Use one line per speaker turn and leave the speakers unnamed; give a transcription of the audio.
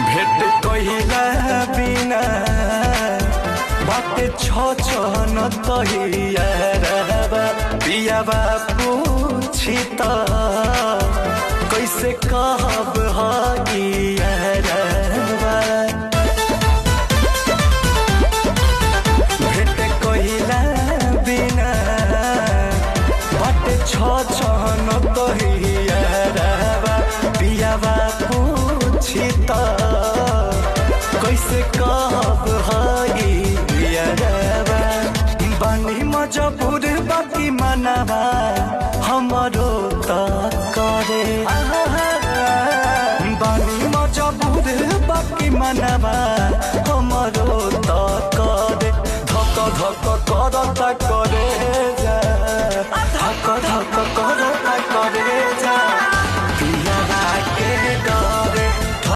भेट कहिला बिना बाटे छन तहियारबा पियाबा पूछी त कैसे कहब हइयारबा भेट कहिला बिना बाटे छन तहियारबा पियाबा पूछी त कैसे कहब हइयारबा बानी मजबूर बाकी मनवा हमरो त करे बानी मजबूर बाकी मनवा